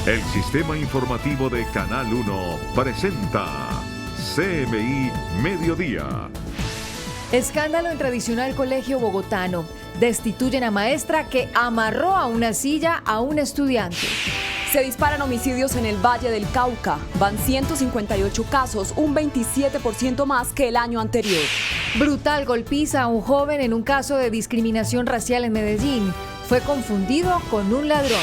El sistema informativo de Canal 1 presenta CMI Mediodía. Escándalo en tradicional colegio bogotano. Destituyen a maestra que amarró a una silla a un estudiante. Se disparan homicidios en el Valle del Cauca. Van 158 casos, un 27% más que el año anterior. Brutal golpiza a un joven en un caso de discriminación racial en Medellín. Fue confundido con un ladrón.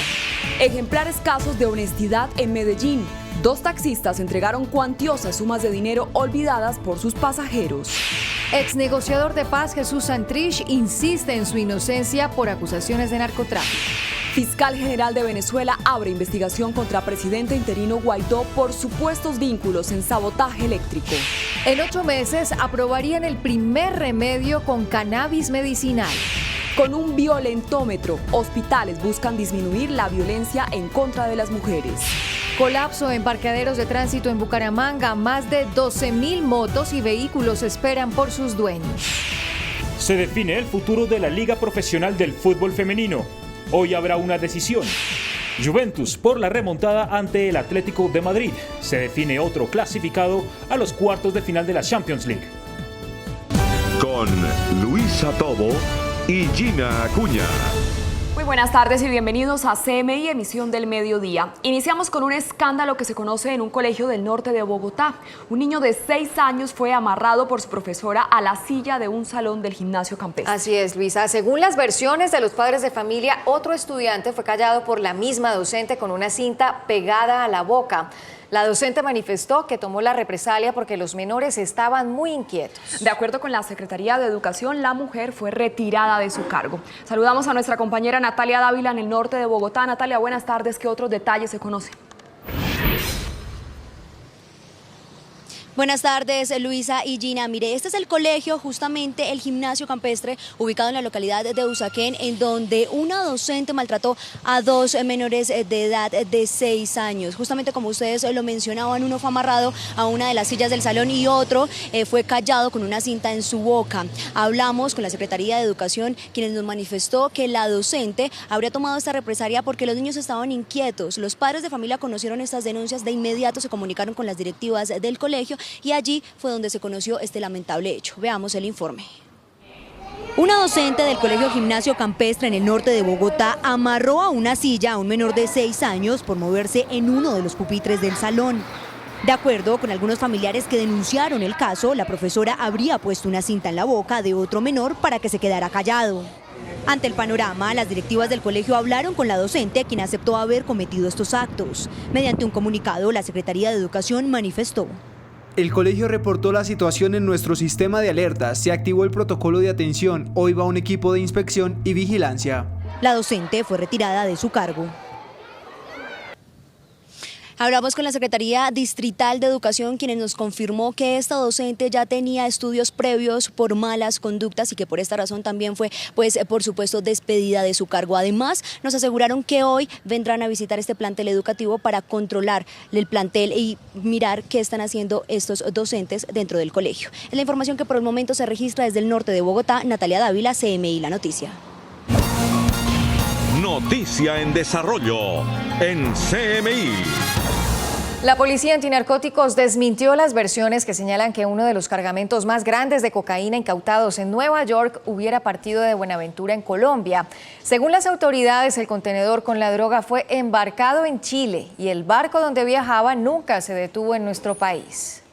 Ejemplares casos de honestidad en Medellín. 2 taxistas entregaron cuantiosas sumas de dinero olvidadas por sus pasajeros. Ex negociador de paz Jesús Santrich insiste en su inocencia por acusaciones de narcotráfico. Fiscal General de Venezuela abre investigación contra presidente interino Guaidó por supuestos vínculos en sabotaje eléctrico. En 8 meses aprobarían el primer remedio con cannabis medicinal. Con un violentómetro, hospitales buscan disminuir la violencia en contra de las mujeres. Colapso en parqueaderos de tránsito en Bucaramanga. Más de 12.000 motos y vehículos esperan por sus dueños. Se define el futuro de la Liga Profesional del Fútbol Femenino. Hoy habrá una decisión. Juventus por la remontada ante el Atlético de Madrid. Se define otro clasificado a los cuartos de final de la Champions League. Con Luisa Tobo y Gina Acuña. Muy buenas tardes y bienvenidos a CMI, emisión del mediodía. Iniciamos con un escándalo que se conoce en un colegio del norte de Bogotá. Un niño de 6 años fue amarrado por su profesora a la silla de un salón del gimnasio campestre. Así es, Luisa. Según las versiones de los padres de familia, otro estudiante fue callado por la misma docente con una cinta pegada a la boca. La docente manifestó que tomó la represalia porque los menores estaban muy inquietos. De acuerdo con la Secretaría de Educación, la mujer fue retirada de su cargo. Saludamos a nuestra compañera Natalia Dávila en el norte de Bogotá. Natalia, buenas tardes. ¿Qué otros detalles se conocen? Buenas tardes, Luisa y Gina. Mire, este es el colegio, justamente el gimnasio campestre, ubicado en la localidad de Usaquén, en donde una docente maltrató a 2 menores de edad de 6 años. Justamente como ustedes lo mencionaban, uno fue amarrado a una de las sillas del salón y otro fue callado con una cinta en su boca. Hablamos con la Secretaría de Educación, quienes nos manifestó que la docente habría tomado esta represalia porque los niños estaban inquietos. Los padres de familia conocieron estas denuncias, de inmediato se comunicaron con las directivas del colegio y allí fue donde se conoció este lamentable hecho. Veamos el informe. Una docente del Colegio Gimnasio Campestre en el norte de Bogotá amarró a una silla a un menor de 6 años por moverse en uno de los pupitres del salón. De acuerdo con algunos familiares que denunciaron el caso, la profesora habría puesto una cinta en la boca de otro menor para que se quedara callado. Ante el panorama, las directivas del colegio hablaron con la docente, quien aceptó haber cometido estos actos. Mediante un comunicado, la Secretaría de Educación manifestó: el colegio reportó la situación en nuestro sistema de alertas, se activó el protocolo de atención, hoy va un equipo de inspección y vigilancia. La docente fue retirada de su cargo. Hablamos con la Secretaría Distrital de Educación, quienes nos confirmó que esta docente ya tenía estudios previos por malas conductas y que por esta razón también fue, por supuesto, despedida de su cargo. Además, nos aseguraron que hoy vendrán a visitar este plantel educativo para controlar el plantel y mirar qué están haciendo estos docentes dentro del colegio. Es la información que por el momento se registra desde el norte de Bogotá. Natalia Dávila, CMI La Noticia. Noticia en desarrollo en CMI. La policía antinarcóticos desmintió las versiones que señalan que uno de los cargamentos más grandes de cocaína incautados en Nueva York hubiera partido de Buenaventura, en Colombia. Según las autoridades, el contenedor con la droga fue embarcado en Chile y el barco donde viajaba nunca se detuvo en nuestro país.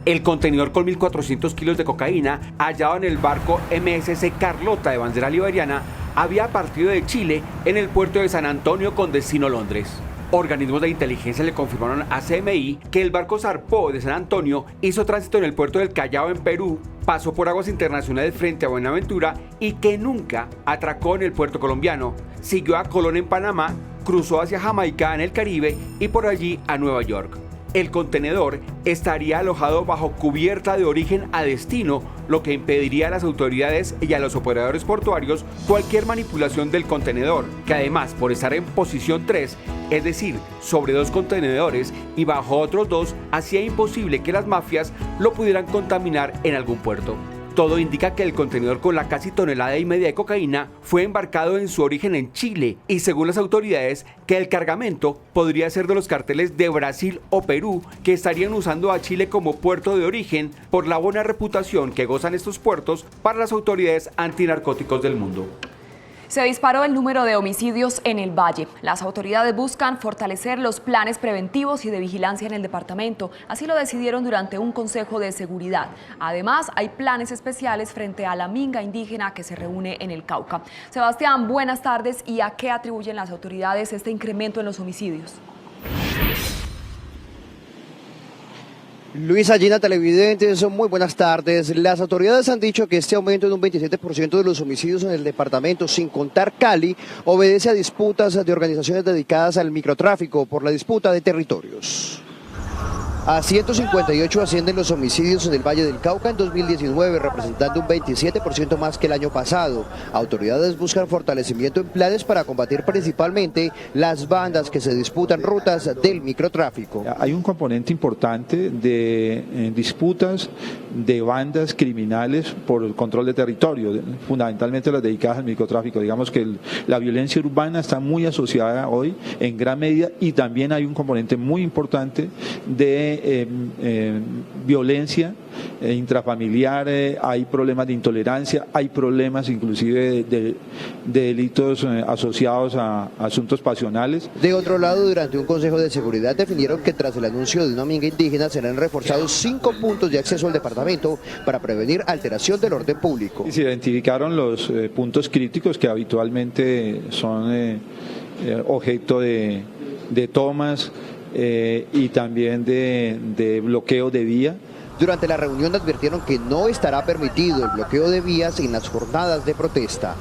El contenedor con 1.400 kilos de cocaína, hallado en el barco MSC Carlota de bandera liberiana, había partido de Chile en el puerto de San Antonio con destino Londres. Organismos de inteligencia le confirmaron a CMI que el barco zarpó de San Antonio, hizo tránsito en el puerto del Callao en Perú, pasó por aguas internacionales frente a Buenaventura y que nunca atracó en el puerto colombiano. Siguió a Colón en Panamá, cruzó hacia Jamaica en el Caribe y por allí a Nueva York. El contenedor estaría alojado bajo cubierta de origen a destino, lo que impediría a las autoridades y a los operadores portuarios cualquier manipulación del contenedor, que además, por estar en posición 3, es decir, sobre 2 contenedores y bajo otros 2, hacía imposible que las mafias lo pudieran contaminar en algún puerto. Todo indica que el contenedor con la casi tonelada y media de cocaína fue embarcado en su origen en Chile y según las autoridades que el cargamento podría ser de los carteles de Brasil o Perú que estarían usando a Chile como puerto de origen por la buena reputación que gozan estos puertos para las autoridades antinarcóticos del mundo. Se disparó el número de homicidios en el Valle. Las autoridades buscan fortalecer los planes preventivos y de vigilancia en el departamento. Así lo decidieron durante un consejo de seguridad. Además, hay planes especiales frente a la minga indígena que se reúne en el Cauca. Sebastián, buenas tardes. ¿Y a qué atribuyen las autoridades este incremento en los homicidios? Luisa, Gina, televidentes, muy buenas tardes. Las autoridades han dicho que este aumento en un 27% de los homicidios en el departamento, sin contar Cali, obedece a disputas de organizaciones dedicadas al microtráfico por la disputa de territorios. A 158 ascienden los homicidios en el Valle del Cauca en 2019, representando un 27% más que el año pasado. Autoridades buscan fortalecimiento en planes para combatir principalmente las bandas que se disputan rutas del microtráfico. Hay un componente importante de disputas de bandas criminales por el control de territorio, fundamentalmente las dedicadas al microtráfico. Digamos que la violencia urbana está muy asociada hoy en gran medida y también hay un componente muy importante de violencia intrafamiliar, hay problemas de intolerancia, hay problemas inclusive de delitos asociados a asuntos pasionales. De otro lado, durante un consejo de seguridad definieron que tras el anuncio de una minga indígena serán reforzados 5 puntos de acceso al departamento para prevenir alteración del orden público. Y se identificaron los puntos críticos que habitualmente son objeto de tomas y también de bloqueo de vía. Durante la reunión advirtieron que no estará permitido el bloqueo de vías en las jornadas de protesta.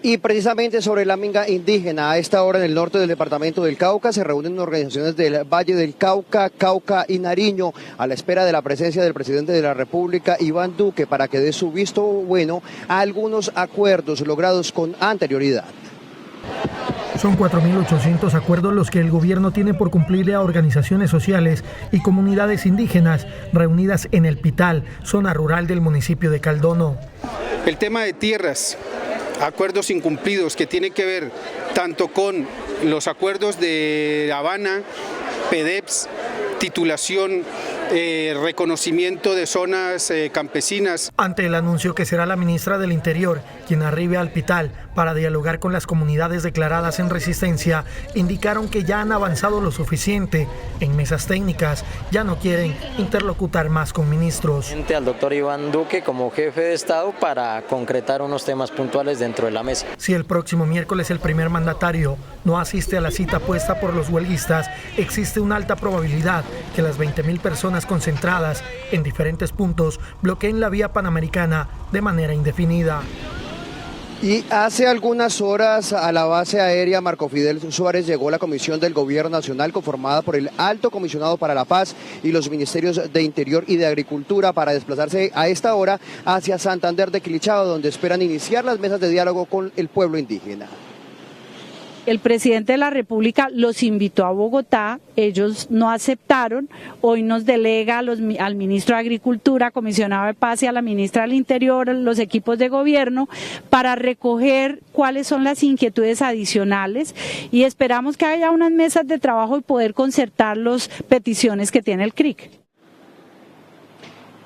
Y precisamente sobre la minga indígena, a esta hora en el norte del departamento del Cauca se reúnen organizaciones del Valle del Cauca, Cauca y Nariño a la espera de la presencia del presidente de la República, Iván Duque, para que dé su visto bueno a algunos acuerdos logrados con anterioridad. Son 4.800 acuerdos los que el gobierno tiene por cumplirle a organizaciones sociales y comunidades indígenas reunidas en El Pital, zona rural del municipio de Caldono. El tema de tierras, acuerdos incumplidos que tienen que ver tanto con los acuerdos de La Habana, PEDEPS, titulación, reconocimiento de zonas campesinas. Ante el anuncio que será la ministra del Interior quien arribe al Pital para dialogar con las comunidades declaradas en resistencia, indicaron que ya han avanzado lo suficiente en mesas técnicas, ya no quieren interlocutar más con ministros. Al doctor Iván Duque como jefe de Estado para concretar unos temas puntuales dentro de la mesa. Si el próximo miércoles el primer mandatario no asiste a la cita puesta por los huelguistas, existe una alta probabilidad que las 20.000 personas concentradas en diferentes puntos bloqueen la vía panamericana de manera indefinida. Y hace algunas horas a la base aérea Marco Fidel Suárez llegó la Comisión del Gobierno Nacional conformada por el Alto Comisionado para la Paz y los Ministerios de Interior y de Agricultura para desplazarse a esta hora hacia Santander de Quilichao, donde esperan iniciar las mesas de diálogo con el pueblo indígena. El presidente de la República los invitó a Bogotá, ellos no aceptaron, hoy nos delega al ministro de Agricultura, comisionado de Paz y a la ministra del Interior, los equipos de gobierno, para recoger cuáles son las inquietudes adicionales y esperamos que haya unas mesas de trabajo y poder concertar las peticiones que tiene el CRIC.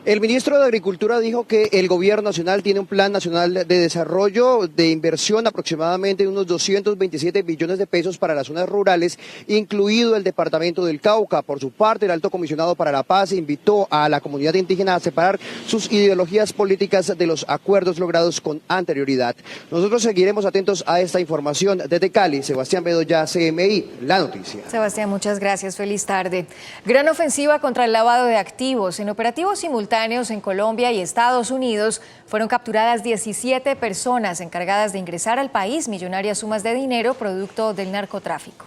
El ministro de Agricultura dijo que el gobierno nacional tiene un plan nacional de desarrollo de inversión aproximadamente de unos 227 billones de pesos para las zonas rurales, incluido el departamento del Cauca. Por su parte, el Alto Comisionado para la Paz invitó a la comunidad indígena a separar sus ideologías políticas de los acuerdos logrados con anterioridad. Nosotros seguiremos atentos a esta información. Desde Cali, Sebastián Bedoya, CMI, La Noticia. Sebastián, muchas gracias. Feliz tarde. Gran ofensiva contra el lavado de activos. En operativos simultáneos en Colombia y Estados Unidos fueron capturadas 17 personas encargadas de ingresar al país millonarias sumas de dinero producto del narcotráfico.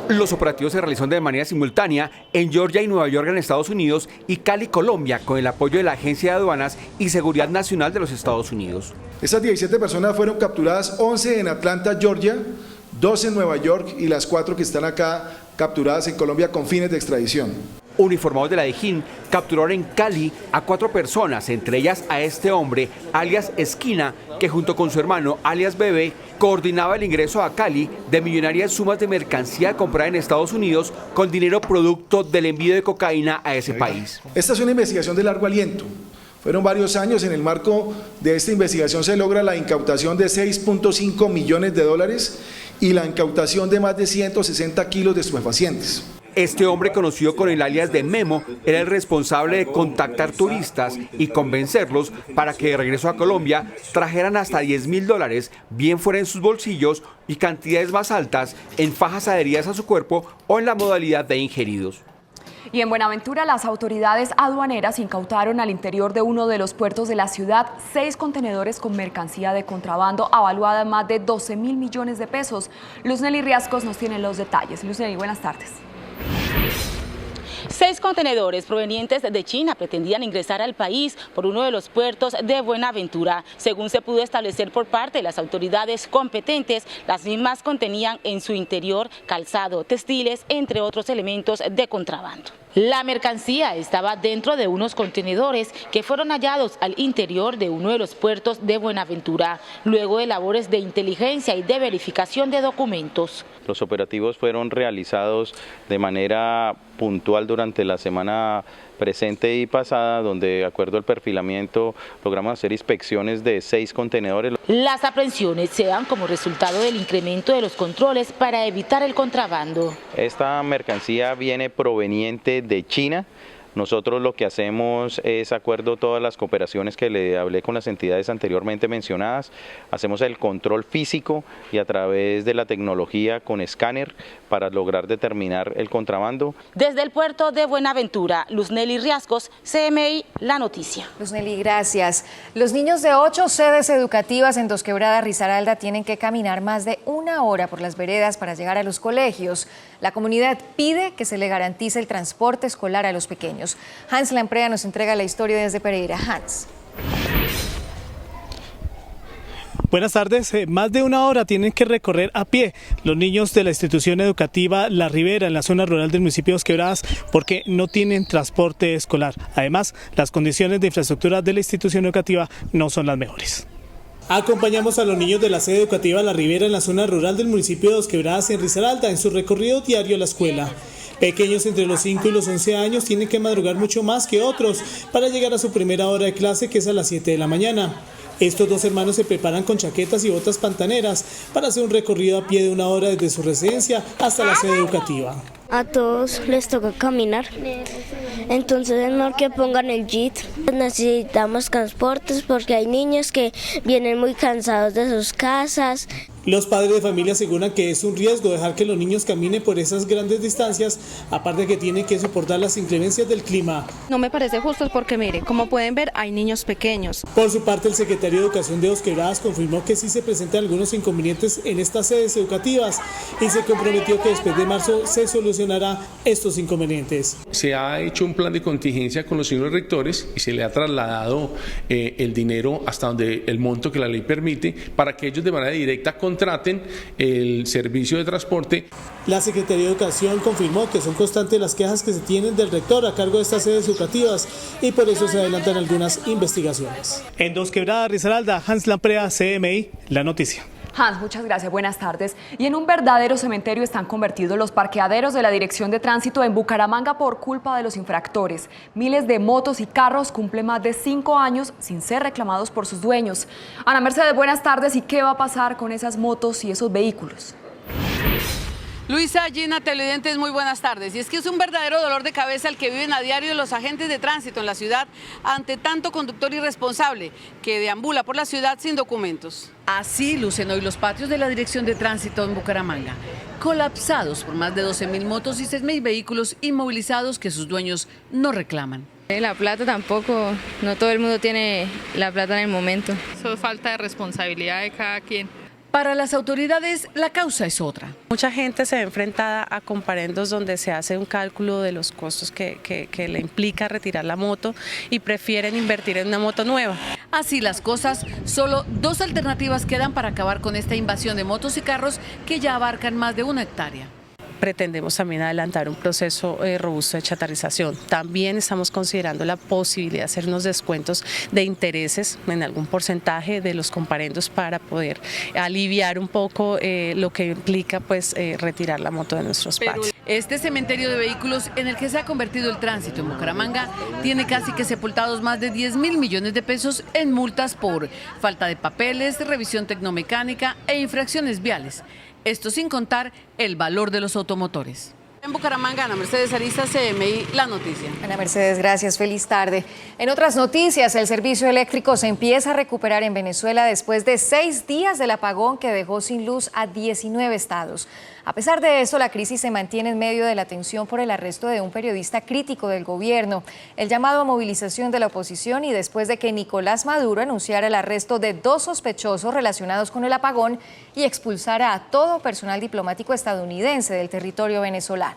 Los operativos se realizaron de manera simultánea en Georgia y Nueva York en Estados Unidos y Cali, Colombia, con el apoyo de la Agencia de Aduanas y Seguridad Nacional de los Estados Unidos. Esas 17 personas fueron capturadas, 11 en Atlanta, Georgia, 2 en Nueva York y las 4 que están acá capturadas en Colombia con fines de extradición. Uniformados de la DIJÍN capturaron en Cali a 4 personas, entre ellas a este hombre, alias Esquina, que junto con su hermano, alias Bebé, coordinaba el ingreso a Cali de millonarias sumas de mercancía comprada en Estados Unidos con dinero producto del envío de cocaína a ese país. Esta es una investigación de largo aliento. Fueron varios años. En el marco de esta investigación se logra la incautación de 6.5 millones de dólares y la incautación de más de 160 kilos de estupefacientes. Este hombre, conocido con el alias de Memo, era el responsable de contactar turistas y convencerlos para que de regreso a Colombia trajeran hasta $10.000, bien fuera en sus bolsillos, y cantidades más altas en fajas adheridas a su cuerpo o en la modalidad de ingeridos. Y en Buenaventura, las autoridades aduaneras incautaron al interior de uno de los puertos de la ciudad 6 contenedores con mercancía de contrabando avaluada en más de 12.000 millones de pesos. Luznery Riascos nos tiene los detalles. Luznery, buenas tardes. 6 contenedores provenientes de China pretendían ingresar al país por uno de los puertos de Buenaventura. Según se pudo establecer por parte de las autoridades competentes, las mismas contenían en su interior calzado, textiles, entre otros elementos de contrabando. La mercancía estaba dentro de unos contenedores que fueron hallados al interior de uno de los puertos de Buenaventura, luego de labores de inteligencia y de verificación de documentos. Los operativos fueron realizados de manera puntual durante la semana presente y pasada, donde de acuerdo al perfilamiento logramos hacer inspecciones de 6 contenedores. Las aprehensiones se dan como resultado del incremento de los controles para evitar el contrabando. Esta mercancía viene proveniente de China. Nosotros lo que hacemos es, acuerdo a todas las cooperaciones que le hablé con las entidades anteriormente mencionadas, hacemos el control físico y a través de la tecnología con escáner para lograr determinar el contrabando. Desde el puerto de Buenaventura, Luznery Riascos, CMI, La Noticia. Luznery, gracias. Los niños de 8 sedes educativas en Dos Quebradas, Risaralda, tienen que caminar más de 1 hora por las veredas para llegar a los colegios. La comunidad pide que se le garantice el transporte escolar a los pequeños. Hans Lamprea nos entrega la historia desde Pereira. Hans. Buenas tardes. Más de 1 hora tienen que recorrer a pie los niños de la institución educativa La Ribera en la zona rural del municipio de Dos Quebradas porque no tienen transporte escolar. Además, las condiciones de infraestructura de la institución educativa no son las mejores. Acompañamos a los niños de la sede educativa La Ribera en la zona rural del municipio de Dos Quebradas en Risaralda en su recorrido diario a la escuela. Pequeños entre los 5 y los 11 años tienen que madrugar mucho más que otros para llegar a su primera hora de clase, que es a las 7 de la mañana. Estos 2 hermanos se preparan con chaquetas y botas pantaneras para hacer un recorrido a pie de 1 hora desde su residencia hasta la sede educativa. A todos les toca caminar, entonces es mejor que pongan el JIT. Necesitamos transportes porque hay niños que vienen muy cansados de sus casas. Los padres de familia aseguran que es un riesgo dejar que los niños caminen por esas grandes distancias, aparte que tienen que soportar las inclemencias del clima. No me parece justo porque, mire, como pueden ver, hay niños pequeños. Por su parte, el secretario de Educación de Dos Quebradas confirmó que sí se presentan algunos inconvenientes en estas sedes educativas y se comprometió que después de marzo se solucionará estos inconvenientes. Se ha hecho un plan de contingencia con los señores rectores y se le ha trasladado el dinero hasta donde el monto que la ley permite para que ellos de manera directa contraten el servicio de transporte. La Secretaría de Educación confirmó que son constantes las quejas que se tienen del rector a cargo de estas sedes educativas y por eso se adelantan algunas investigaciones. En Dos Quebradas, Risaralda, Hans Lamprea, CMI, La Noticia. Hans, muchas gracias, buenas tardes. Y en un verdadero cementerio están convertidos los parqueaderos de la Dirección de Tránsito en Bucaramanga por culpa de los infractores. Miles de motos y carros cumplen más de 5 años sin ser reclamados por sus dueños. Ana Mercedes, buenas tardes. ¿Y qué va a pasar con esas motos y esos vehículos? Luisa, Gina, televidentes, muy buenas tardes. Y es que es un verdadero dolor de cabeza el que viven a diario los agentes de tránsito en la ciudad ante tanto conductor irresponsable que deambula por la ciudad sin documentos. Así lucen hoy los patios de la Dirección de Tránsito en Bucaramanga, colapsados por más de 12.000 motos y 6.000 vehículos inmovilizados que sus dueños no reclaman. La plata tampoco, no todo el mundo tiene la plata en el momento. Eso es falta de responsabilidad de cada quien. Para las autoridades, la causa es otra. Mucha gente se ve enfrentada a comparendos donde se hace un cálculo de los costos que le implica retirar la moto y prefieren invertir en una moto nueva. Así las cosas, solo 2 alternativas quedan para acabar con esta invasión de motos y carros que ya abarcan más de 1 hectárea. pretendemos también adelantar un proceso robusto de chatarrización. También estamos considerando la posibilidad de hacer unos descuentos de intereses en algún porcentaje de los comparendos para poder aliviar un poco lo que implica pues retirar la moto de nuestros patios. Este cementerio de vehículos en el que se ha convertido el tránsito en Bucaramanga tiene casi que sepultados más de 10.000 millones de pesos en multas por falta de papeles, revisión tecnomecánica e infracciones viales. Esto sin contar el valor de los automotores. En Bucaramanga, Ana Mercedes Ariza, CMI, La Noticia. Ana Mercedes, gracias. Feliz tarde. En otras noticias, el servicio eléctrico se empieza a recuperar en Venezuela después de 6 días del apagón que dejó sin luz a 19 estados. A pesar de eso, la crisis se mantiene en medio de la tensión por el arresto de un periodista crítico del gobierno, el llamado a movilización de la oposición y después de que Nicolás Maduro anunciara el arresto de 2 sospechosos relacionados con el apagón y expulsara a todo personal diplomático estadounidense del territorio venezolano.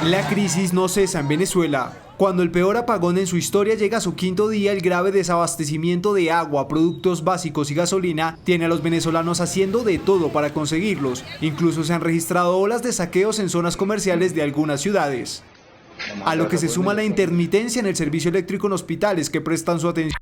La crisis no cesa en Venezuela. Cuando el peor apagón en su historia llega a su 5.º día, el grave desabastecimiento de agua, productos básicos y gasolina tiene a los venezolanos haciendo de todo para conseguirlos. Incluso se han registrado olas de saqueos en zonas comerciales de algunas ciudades. A lo que se suma la intermitencia en el servicio eléctrico en hospitales que prestan su atención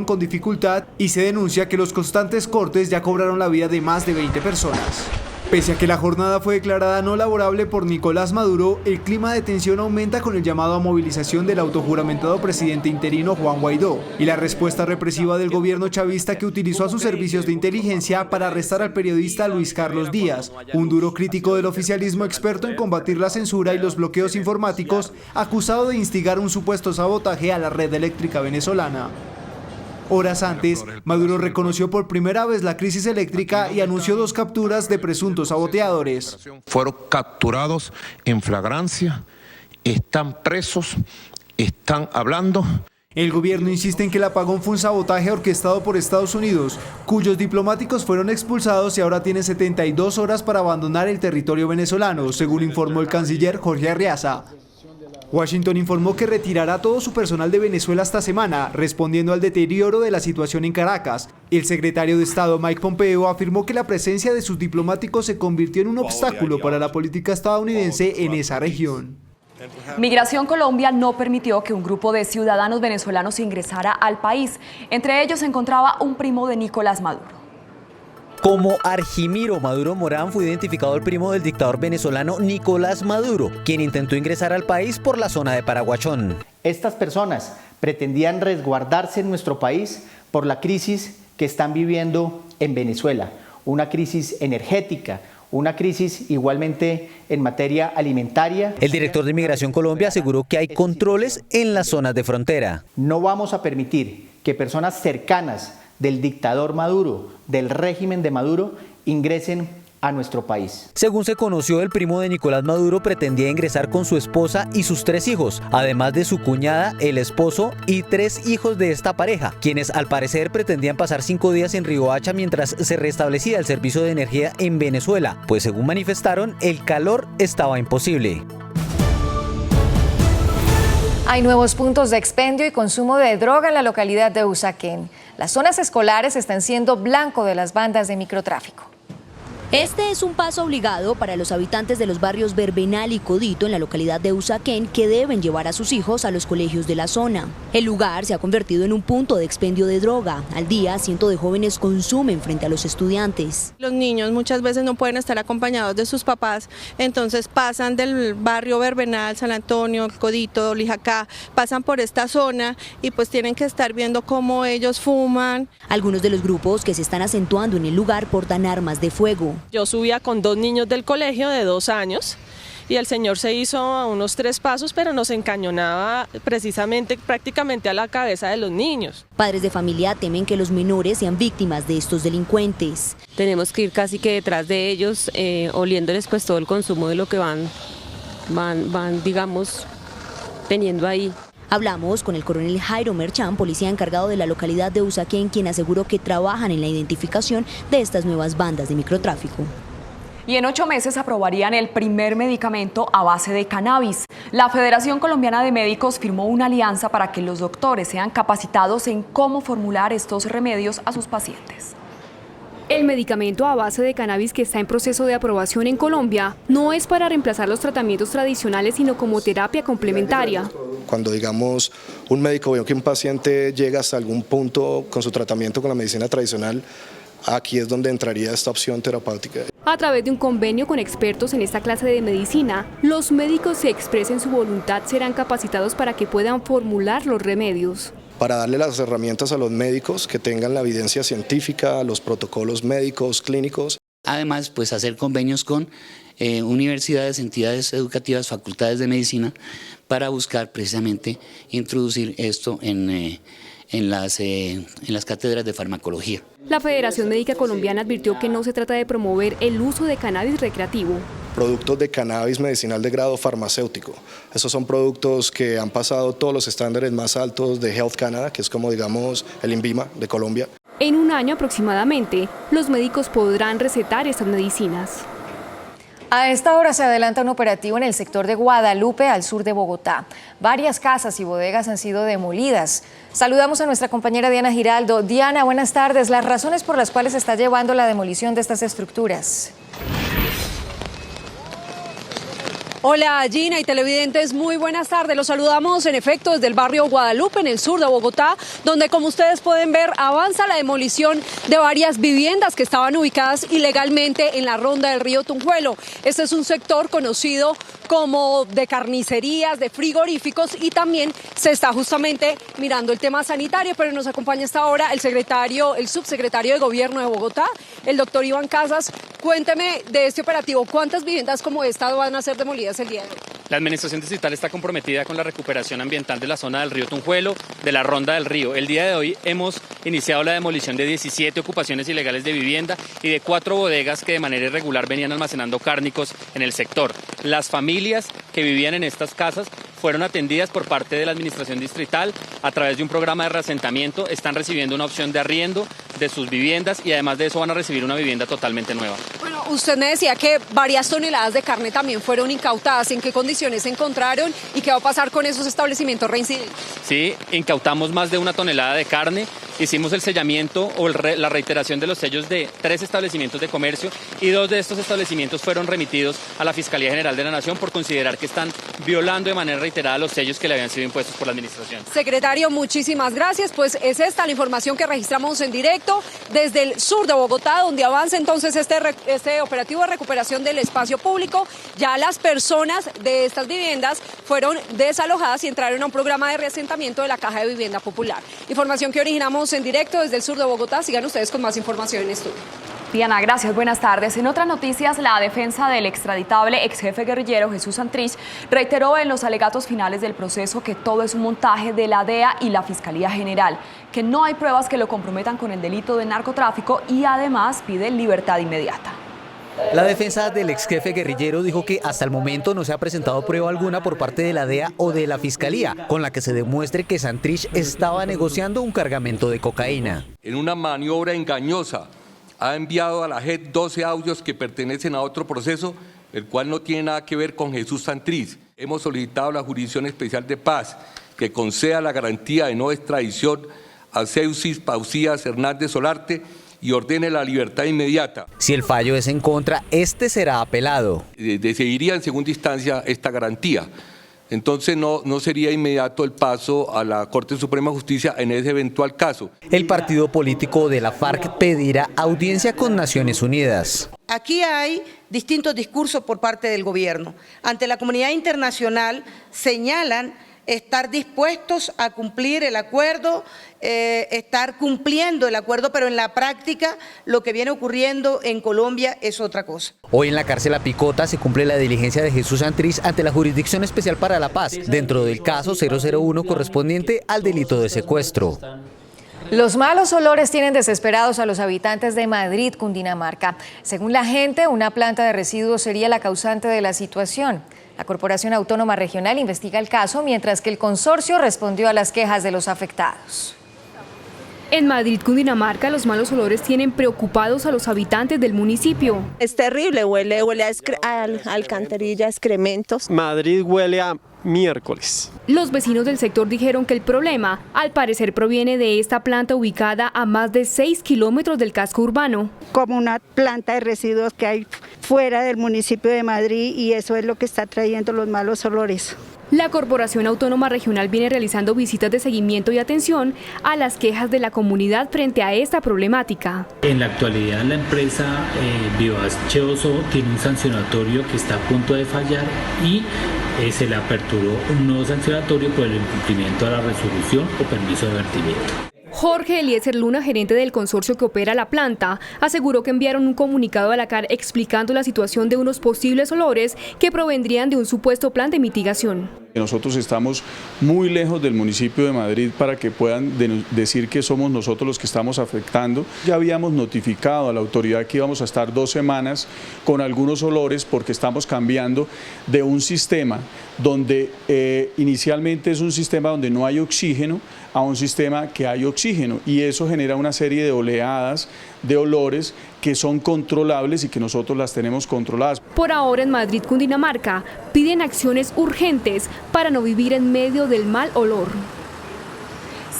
con dificultad y se denuncia que los constantes cortes ya cobraron la vida de más de 20 personas. Pese a que la jornada fue declarada no laborable por Nicolás Maduro, el clima de tensión aumenta con el llamado a movilización del autojuramentado presidente interino Juan Guaidó y la respuesta represiva del gobierno chavista que utilizó a sus servicios de inteligencia para arrestar al periodista Luis Carlos Díaz, un duro crítico del oficialismo experto en combatir la censura y los bloqueos informáticos, acusado de instigar un supuesto sabotaje a la red eléctrica venezolana. Horas antes, Maduro reconoció por primera vez la crisis eléctrica y anunció 2 capturas de presuntos saboteadores. Fueron capturados en flagrancia, están presos, están hablando. El gobierno insiste en que el apagón fue un sabotaje orquestado por Estados Unidos, cuyos diplomáticos fueron expulsados y ahora tienen 72 horas para abandonar el territorio venezolano, según informó el canciller Jorge Arriaza. Washington informó que retirará todo su personal de Venezuela esta semana, respondiendo al deterioro de la situación en Caracas. El secretario de Estado Mike Pompeo afirmó que la presencia de sus diplomáticos se convirtió en un obstáculo para la política estadounidense en esa región. Migración Colombia no permitió que un grupo de ciudadanos venezolanos ingresara al país. Entre ellos se encontraba un primo de Nicolás Maduro. Como Argimiro Maduro Morán fue identificado el primo del dictador venezolano Nicolás Maduro, quien intentó ingresar al país por la zona de Paraguachón. Estas personas pretendían resguardarse en nuestro país por la crisis que están viviendo en Venezuela, una crisis energética, una crisis igualmente en materia alimentaria. El director de Migración Colombia aseguró que hay controles en las zonas de frontera. No vamos a permitir que personas cercanas del dictador Maduro, del régimen de Maduro, ingresen a nuestro país. Según se conoció, el primo de Nicolás Maduro pretendía ingresar con su esposa y sus 3 hijos, además de su cuñada, el esposo y 3 hijos de esta pareja, quienes al parecer pretendían pasar 5 días en Riohacha mientras se restablecía el servicio de energía en Venezuela, pues según manifestaron, el calor estaba imposible. Hay nuevos puntos de expendio y consumo de droga en la localidad de Usaquén. Las zonas escolares están siendo blanco de las bandas de microtráfico. Este es un paso obligado para los habitantes de los barrios Verbenal y Codito en la localidad de Usaquén que deben llevar a sus hijos a los colegios de la zona. El lugar se ha convertido en un punto de expendio de droga. Al día, cientos de jóvenes consumen frente a los estudiantes. Los niños muchas veces no pueden estar acompañados de sus papás, entonces pasan del barrio Verbenal, San Antonio, Codito, Lijacá, pasan por esta zona y pues tienen que estar viendo cómo ellos fuman. Algunos de los grupos que se están acentuando en el lugar portan armas de fuego. Yo subía con 2 niños del colegio de 2 años y el señor se hizo a unos 3 pasos, pero nos encañonaba prácticamente a la cabeza de los niños. Padres de familia temen que los menores sean víctimas de estos delincuentes. Tenemos que ir casi que detrás de ellos, oliéndoles pues todo el consumo de lo que van digamos, teniendo ahí. Hablamos con el coronel Jairo Merchán, policía encargado de la localidad de Usaquén, quien aseguró que trabajan en la identificación de estas nuevas bandas de microtráfico. Y en 8 meses aprobarían el primer medicamento a base de cannabis. La Federación Colombiana de Médicos firmó una alianza para que los doctores sean capacitados en cómo formular estos remedios a sus pacientes. El medicamento a base de cannabis que está en proceso de aprobación en Colombia no es para reemplazar los tratamientos tradicionales, sino como terapia complementaria. Cuando, digamos, un médico ve que un paciente llega hasta algún punto con su tratamiento con la medicina tradicional, aquí es donde entraría esta opción terapéutica. A través de un convenio con expertos en esta clase de medicina, los médicos que expresen su voluntad serán capacitados para que puedan formular los remedios. Para darle las herramientas a los médicos que tengan la evidencia científica, los protocolos médicos, clínicos. Además, pues hacer convenios con universidades, entidades educativas, facultades de medicina, para buscar precisamente introducir esto en las cátedras de farmacología. La Federación Médica Colombiana advirtió que no se trata de promover el uso de cannabis recreativo. Productos de cannabis medicinal de grado farmacéutico. Esos son productos que han pasado todos los estándares más altos de Health Canada, que es como, digamos, el INVIMA de Colombia. En un año aproximadamente, los médicos podrán recetar estas medicinas. A esta hora se adelanta un operativo en el sector de Guadalupe, al sur de Bogotá. Varias casas y bodegas han sido demolidas. Saludamos a nuestra compañera Diana Giraldo. Diana, buenas tardes. Las razones por las cuales se está llevando la demolición de estas estructuras. Hola Gina y televidentes, muy buenas tardes. Los saludamos en efecto desde el barrio Guadalupe, en el sur de Bogotá, donde como ustedes pueden ver avanza la demolición de varias viviendas que estaban ubicadas ilegalmente en la ronda del río Tunjuelo. Este es un sector conocido como de carnicerías, de frigoríficos, y también se está justamente mirando el tema sanitario, pero nos acompaña hasta ahora el subsecretario de Gobierno de Bogotá, el doctor Iván Casas. Cuénteme de este operativo, ¿cuántas viviendas como esta van a ser demolidas el día de hoy? La Administración Distrital está comprometida con la recuperación ambiental de la zona del río Tunjuelo, de la ronda del río. El día de hoy hemos iniciado la demolición de 17 ocupaciones ilegales de vivienda y de 4 bodegas que de manera irregular venían almacenando cárnicos en el sector. Las familias que vivían en estas casas fueron atendidas por parte de la Administración Distrital a través de un programa de reasentamiento. Están recibiendo una opción de arriendo de sus viviendas y además de eso van a recibir una vivienda totalmente nueva. Bueno, usted me decía que varias toneladas de carne también fueron incautadas. ¿En qué condiciones se encontraron y qué va a pasar con esos establecimientos reincidentes? Sí, incautamos más de 1 tonelada de carne. Hicimos el sellamiento o la reiteración de los sellos de 3 establecimientos de comercio y 2 de estos establecimientos fueron remitidos a la Fiscalía General de la Nación por considerar que están violando de manera reiterada los sellos que le habían sido impuestos por la administración. Secretario, muchísimas gracias. Pues es esta la información que registramos en directo desde el sur de Bogotá, donde avanza entonces este operativo de recuperación del espacio público. Ya las personas de estas viviendas fueron desalojadas y entraron a un programa de reasentamiento de la Caja de Vivienda Popular. Información que originamos en directo desde el sur de Bogotá. Sigan ustedes con más información en estudio. Diana, gracias. Buenas tardes. En otras noticias, la defensa del extraditable ex jefe guerrillero Jesús Santrich reiteró en los alegatos finales del proceso que todo es un montaje de la DEA y la Fiscalía General, que no hay pruebas que lo comprometan con el delito de narcotráfico y además pide libertad inmediata. La defensa del ex jefe guerrillero dijo que hasta el momento no se ha presentado prueba alguna por parte de la DEA o de la Fiscalía con la que se demuestre que Santrich estaba negociando un cargamento de cocaína. En una maniobra engañosa ha enviado a la JEP 12 audios que pertenecen a otro proceso, el cual no tiene nada que ver con Jesús Santrich. Hemos solicitado a la Jurisdicción Especial de Paz que conceda la garantía de no extradición a Seusis Pausías Hernández Solarte y ordene la libertad inmediata. Si el fallo es en contra, este será apelado. Decidiría en segunda instancia esta garantía. Entonces no sería inmediato el paso a la Corte Suprema de Justicia en ese eventual caso. El partido político de la FARC pedirá audiencia con Naciones Unidas. Aquí hay distintos discursos por parte del gobierno. Ante la comunidad internacional señalan estar dispuestos a cumplir el acuerdo, estar cumpliendo el acuerdo, pero en la práctica lo que viene ocurriendo en Colombia es otra cosa. Hoy en la cárcel La Picota se cumple la diligencia de Jesús Santrich ante la Jurisdicción Especial para la Paz, dentro del caso 001 correspondiente al delito de secuestro. Los malos olores tienen desesperados a los habitantes de Madrid, Cundinamarca. Según la gente, una planta de residuos sería la causante de la situación. La Corporación Autónoma Regional investiga el caso, mientras que el consorcio respondió a las quejas de los afectados. En Madrid, Cundinamarca, los malos olores tienen preocupados a los habitantes del municipio. Es terrible, huele a alcantarilla, excrementos. Madrid huele a miércoles. Los vecinos del sector dijeron que el problema, al parecer, proviene de esta planta ubicada a más de 6 kilómetros del casco urbano. Como una planta de residuos que hay fuera del municipio de Madrid, y eso es lo que está trayendo los malos olores. La Corporación Autónoma Regional viene realizando visitas de seguimiento y atención a las quejas de la comunidad frente a esta problemática. En la actualidad la empresa Biogas Cheoso tiene un sancionatorio que está a punto de fallar y se le aperturó un nuevo sancionatorio por el incumplimiento a la resolución o permiso de vertimiento. Jorge Eliezer Luna, gerente del consorcio que opera la planta, aseguró que enviaron un comunicado a la CAR explicando la situación de unos posibles olores que provendrían de un supuesto plan de mitigación. Nosotros estamos muy lejos del municipio de Madrid para que puedan decir que somos nosotros los que estamos afectando. Ya habíamos notificado a la autoridad que íbamos a estar 2 semanas con algunos olores porque estamos cambiando de un sistema donde inicialmente es un sistema donde no hay oxígeno a un sistema que hay oxígeno, y eso genera una serie de oleadas de olores que son controlables y que nosotros las tenemos controladas. Por ahora en Madrid, Cundinamarca, piden acciones urgentes para no vivir en medio del mal olor.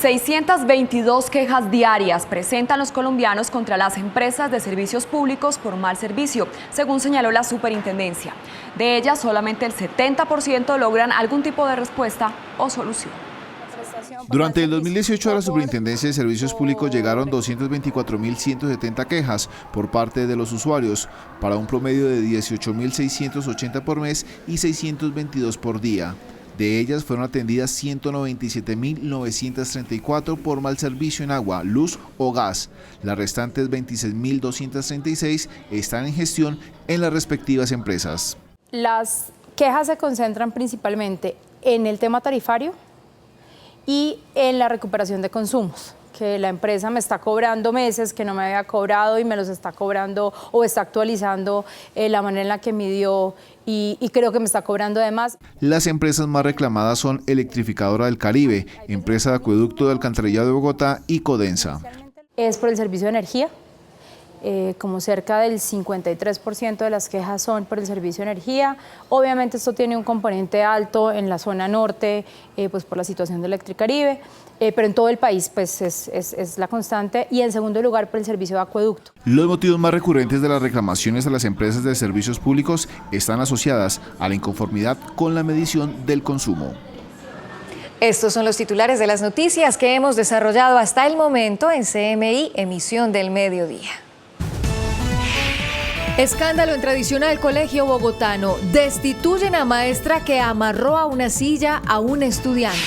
622 quejas diarias presentan los colombianos contra las empresas de servicios públicos por mal servicio, según señaló la superintendencia. De ellas, solamente el 70% logran algún tipo de respuesta o solución. Durante el 2018 a la Superintendencia de Servicios Públicos llegaron 224.170 quejas por parte de los usuarios, para un promedio de 18.680 por mes y 622 por día. De ellas fueron atendidas 197.934 por mal servicio en agua, luz o gas. Las restantes 26.236 están en gestión en las respectivas empresas. Las quejas se concentran principalmente en el tema tarifario y en la recuperación de consumos, que la empresa me está cobrando meses que no me había cobrado y me los está cobrando o está actualizando la manera en la que midió y creo que me está cobrando de más. Las empresas más reclamadas son Electrificadora del Caribe, Empresa de Acueducto de Alcantarillado de Bogotá y Codensa. Es por el servicio de energía. Como cerca del 53% de las quejas son por el servicio de energía. Obviamente esto tiene un componente alto en la zona norte, pues por la situación de Electricaribe, pero en todo el país pues es la constante, y en segundo lugar por el servicio de acueducto. Los motivos más recurrentes de las reclamaciones a las empresas de servicios públicos están asociadas a la inconformidad con la medición del consumo. Estos son los titulares de las noticias que hemos desarrollado hasta el momento en CMI, emisión del mediodía. Escándalo en tradicional colegio bogotano. Destituyen a maestra que amarró a una silla a un estudiante.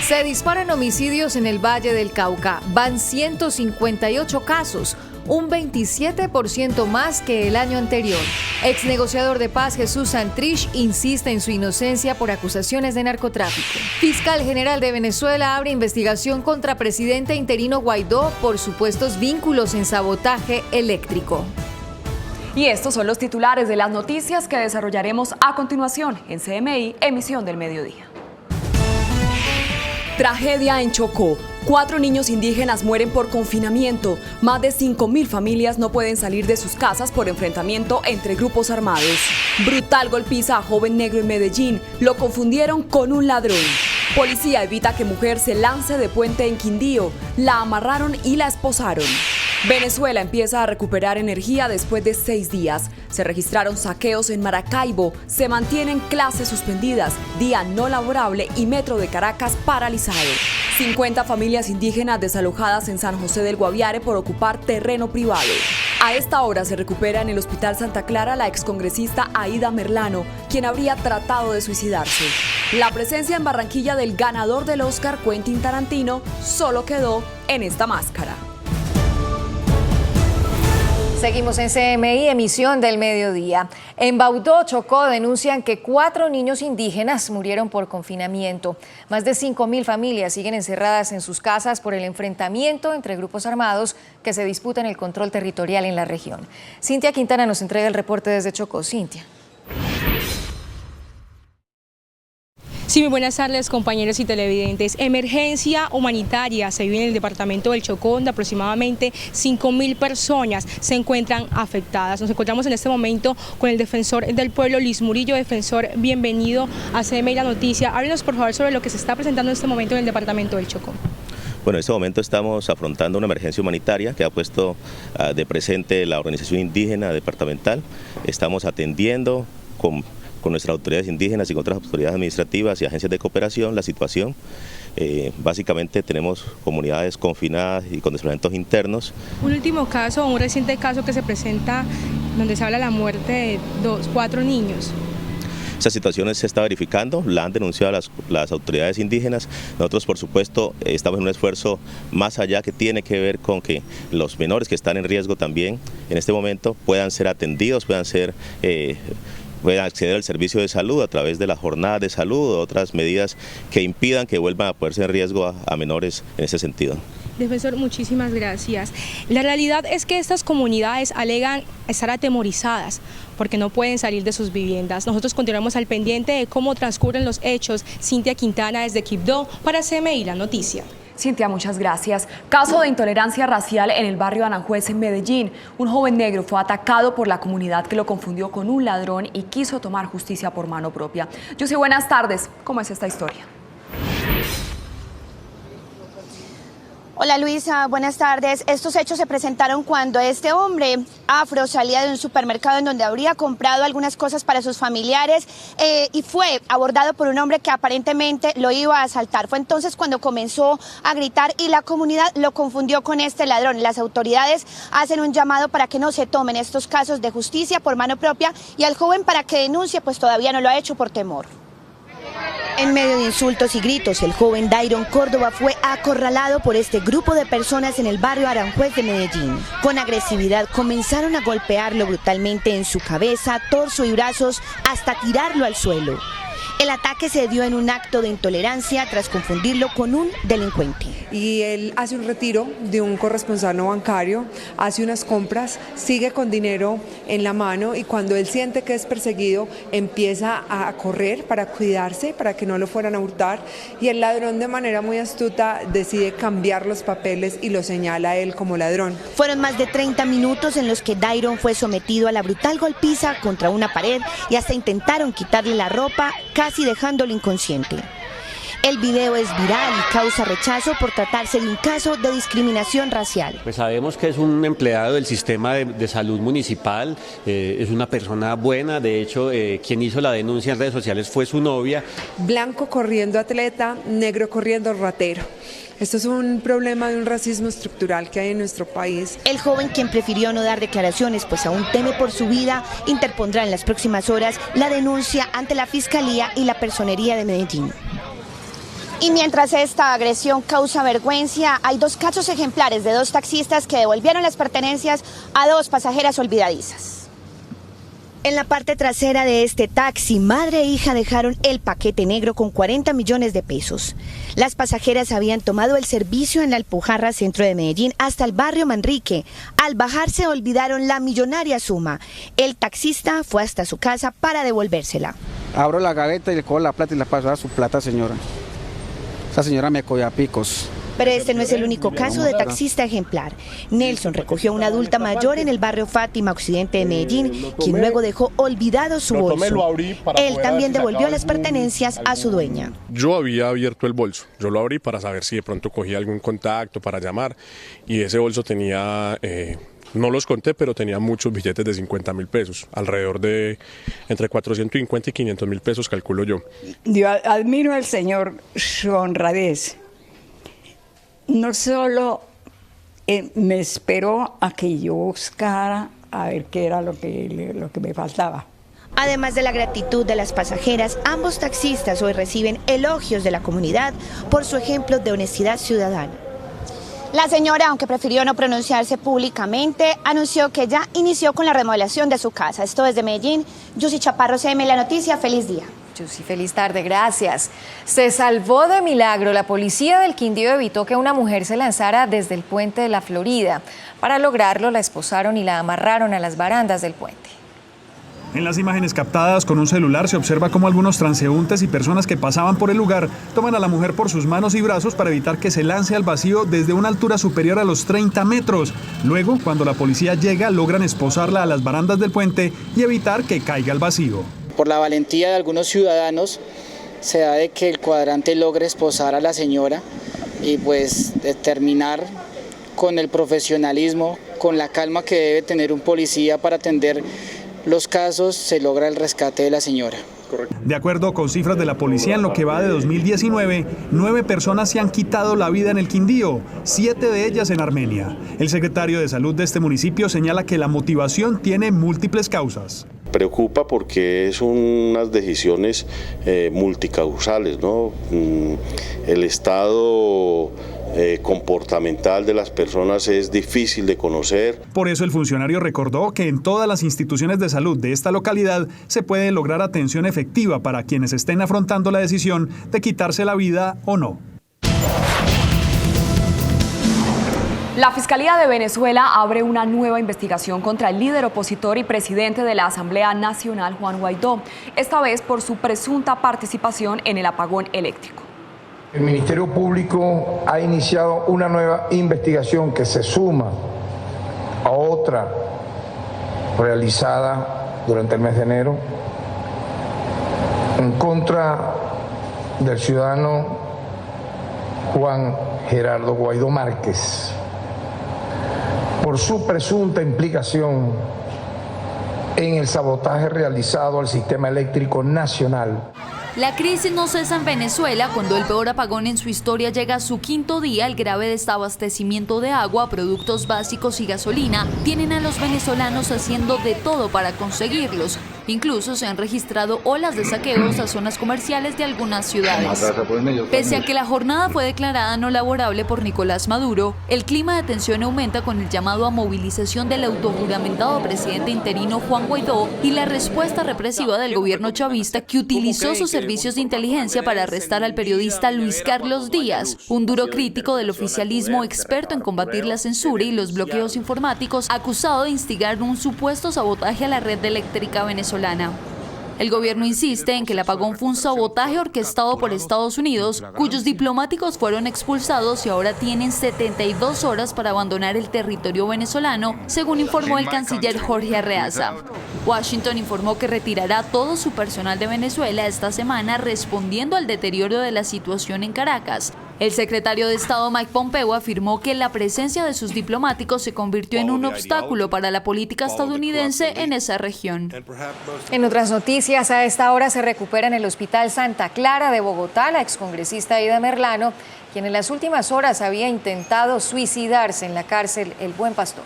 Se disparan homicidios en el Valle del Cauca. Van 158 casos, un 27% más que el año anterior. Ex negociador de paz Jesús Santrich insiste en su inocencia por acusaciones de narcotráfico. Fiscal General de Venezuela abre investigación contra presidente interino Guaidó por supuestos vínculos en sabotaje eléctrico. Y estos son los titulares de las noticias que desarrollaremos a continuación en CMI, emisión del mediodía. Tragedia en Chocó. 4 niños indígenas mueren por confinamiento. Más de 5.000 familias no pueden salir de sus casas por enfrentamiento entre grupos armados. Brutal golpiza a joven negro en Medellín. Lo confundieron con un ladrón. Policía evita que mujer se lance de puente en Quindío. La amarraron y la esposaron. Venezuela empieza a recuperar energía después de 6 días. Se registraron saqueos en Maracaibo, se mantienen clases suspendidas, día no laborable y metro de Caracas paralizado. 50 familias indígenas desalojadas en San José del Guaviare por ocupar terreno privado. A esta hora se recupera en el Hospital Santa Clara la excongresista Aida Merlano, quien habría tratado de suicidarse. La presencia en Barranquilla del ganador del Oscar, Quentin Tarantino, solo quedó en esta máscara. Seguimos en CMI, emisión del mediodía. En Baudó, Chocó, denuncian que 4 niños indígenas murieron por confinamiento. Más de 5.000 familias siguen encerradas en sus casas por el enfrentamiento entre grupos armados que se disputan el control territorial en la región. Cintia Quintana nos entrega el reporte desde Chocó. Cintia. Sí, muy buenas tardes, compañeros y televidentes. Emergencia humanitaria se vive en el departamento del Chocó, donde aproximadamente 5.000 personas se encuentran afectadas. Nos encontramos en este momento con el defensor del pueblo, Luis Murillo. Defensor, bienvenido a CMI La Noticia. Háblenos, por favor, sobre lo que se está presentando en este momento en el departamento del Chocó. Bueno, en este momento estamos afrontando una emergencia humanitaria que ha puesto de presente la organización indígena departamental. Estamos atendiendo con nuestras autoridades indígenas y con otras autoridades administrativas y agencias de cooperación la situación. Básicamente tenemos comunidades confinadas y con desplazamientos internos. Un último caso, un reciente caso que se presenta donde se habla de la muerte de 4 niños. Esta situación se está verificando, la han denunciado las autoridades indígenas. Nosotros, por supuesto, estamos en un esfuerzo más allá que tiene que ver con que los menores que están en riesgo también en este momento puedan ser atendidos, puedan acceder al servicio de salud a través de las jornadas de salud o otras medidas que impidan que vuelvan a ponerse en riesgo a menores en ese sentido. Defensor, muchísimas gracias. La realidad es que estas comunidades alegan estar atemorizadas porque no pueden salir de sus viviendas. Nosotros continuamos al pendiente de cómo transcurren los hechos. Cintia Quintana desde Quibdó para CMI La Noticia. Cintia, muchas gracias. Caso de intolerancia racial en el barrio Aranjuez en Medellín. Un joven negro fue atacado por la comunidad que lo confundió con un ladrón y quiso tomar justicia por mano propia. Yossi, buenas tardes. ¿Cómo es esta historia? Hola Luisa, buenas tardes. Estos hechos se presentaron cuando este hombre afro salía de un supermercado en donde habría comprado algunas cosas para sus familiares y fue abordado por un hombre que aparentemente lo iba a asaltar. Fue entonces cuando comenzó a gritar y la comunidad lo confundió con este ladrón. Las autoridades hacen un llamado para que no se tomen estos casos de justicia por mano propia y al joven para que denuncie, pues todavía no lo ha hecho por temor. En medio de insultos y gritos, el joven Dairon Córdoba fue acorralado por este grupo de personas en el barrio Aranjuez de Medellín. Con agresividad comenzaron a golpearlo brutalmente en su cabeza, torso y brazos hasta tirarlo al suelo. El ataque se dio en un acto de intolerancia tras confundirlo con un delincuente. Y él hace un retiro de un corresponsal no bancario, hace unas compras, sigue con dinero en la mano y cuando él siente que es perseguido empieza a correr para cuidarse, para que no lo fueran a hurtar y el ladrón de manera muy astuta decide cambiar los papeles y lo señala a él como ladrón. Fueron más de 30 minutos en los que Dairon fue sometido a la brutal golpiza contra una pared y hasta intentaron quitarle la ropa, casi dejándolo inconsciente. El video es viral y causa rechazo por tratarse de un caso de discriminación racial. Pues sabemos que es un empleado del sistema de salud municipal, es una persona buena, de hecho quien hizo la denuncia en redes sociales fue su novia. Blanco corriendo atleta, negro corriendo ratero. Esto es un problema de un racismo estructural que hay en nuestro país. El joven, quien prefirió no dar declaraciones pues aún teme por su vida, interpondrá en las próximas horas la denuncia ante la Fiscalía y la Personería de Medellín. Y mientras esta agresión causa vergüenza, hay 2 casos ejemplares de 2 taxistas que devolvieron las pertenencias a 2 pasajeras olvidadizas. En la parte trasera de este taxi, madre e hija dejaron el paquete negro con 40 millones de pesos. Las pasajeras habían tomado el servicio en la Alpujarra, centro de Medellín, hasta el barrio Manrique. Al bajarse olvidaron la millonaria suma. El taxista fue hasta su casa para devolvérsela. Abro la gaveta y le cojo la plata y la paso a su plata, señora. Esa señora me cogió a picos. Pero este no es el único caso de taxista ejemplar. Nelson recogió a una adulta mayor en el barrio Fátima, occidente de Medellín, quien luego dejó olvidado su bolso. Él también devolvió las pertenencias a su dueña. Yo había abierto el bolso, yo lo abrí para saber si de pronto cogía algún contacto para llamar y ese bolso tenía... no los conté, pero tenía muchos billetes de 50.000 pesos, alrededor de entre 450 y 500.000 pesos, calculo yo. Yo admiro al señor su honradez. No solo me esperó a que yo buscara a ver qué era lo que me faltaba. Además de la gratitud de las pasajeras, ambos taxistas hoy reciben elogios de la comunidad por su ejemplo de honestidad ciudadana. La señora, aunque prefirió no pronunciarse públicamente, anunció que ya inició con la remodelación de su casa. Esto desde Medellín. Yossi Chaparro, CMI La Noticia. Feliz día. Yossi, feliz tarde, gracias. Se salvó de milagro. La policía del Quindío evitó que una mujer se lanzara desde el puente de la Florida. Para lograrlo, la esposaron y la amarraron a las barandas del puente. En las imágenes captadas con un celular se observa cómo algunos transeúntes y personas que pasaban por el lugar toman a la mujer por sus manos y brazos para evitar que se lance al vacío desde una altura superior a los 30 metros. Luego, cuando la policía llega, logran esposarla a las barandas del puente y evitar que caiga al vacío. Por la valentía de algunos ciudadanos se da de que el cuadrante logre esposar a la señora y pues terminar con el profesionalismo, con la calma que debe tener un policía para atender los casos, se logra el rescate de la señora. De acuerdo con cifras de la policía, en lo que va de 2019, 9 personas se han quitado la vida en el Quindío, 7 de ellas en Armenia. El secretario de Salud de este municipio señala que la motivación tiene múltiples causas. Preocupa porque es unas decisiones multicausales, ¿no? El estado comportamental de las personas es difícil de conocer. Por eso el funcionario recordó que en todas las instituciones de salud de esta localidad se puede lograr atención efectiva para quienes estén afrontando la decisión de quitarse la vida o no. La Fiscalía de Venezuela abre una nueva investigación contra el líder opositor y presidente de la Asamblea Nacional, Juan Guaidó, esta vez por su presunta participación en el apagón eléctrico. El Ministerio Público ha iniciado una nueva investigación que se suma a otra realizada durante el mes de enero en contra del ciudadano Juan Gerardo Guaidó Márquez por su presunta implicación en el sabotaje realizado al sistema eléctrico nacional. La crisis no cesa en Venezuela cuando el peor apagón en su historia llega a su quinto día. El grave desabastecimiento de agua, productos básicos y gasolina tienen a los venezolanos haciendo de todo para conseguirlos. Incluso se han registrado olas de saqueos a zonas comerciales de algunas ciudades. Pese a que la jornada fue declarada no laborable por Nicolás Maduro, el clima de tensión aumenta con el llamado a movilización del autojuramentado presidente interino Juan Guaidó y la respuesta represiva del gobierno chavista, que utilizó sus servicios de inteligencia para arrestar al periodista Luis Carlos Díaz, un duro crítico del oficialismo experto en combatir la censura y los bloqueos informáticos, acusado de instigar un supuesto sabotaje a la red eléctrica venezolana. El gobierno insiste en que el apagón fue un sabotaje orquestado por Estados Unidos, cuyos diplomáticos fueron expulsados y ahora tienen 72 horas para abandonar el territorio venezolano, según informó el canciller Jorge Arreaza. Washington informó que retirará todo su personal de Venezuela esta semana, respondiendo al deterioro de la situación en Caracas. El secretario de Estado Mike Pompeo afirmó que la presencia de sus diplomáticos se convirtió en un obstáculo para la política estadounidense en esa región. En otras noticias, a esta hora se recupera en el Hospital Santa Clara de Bogotá la excongresista Aida Merlano, quien en las últimas horas había intentado suicidarse en la cárcel El Buen Pastor.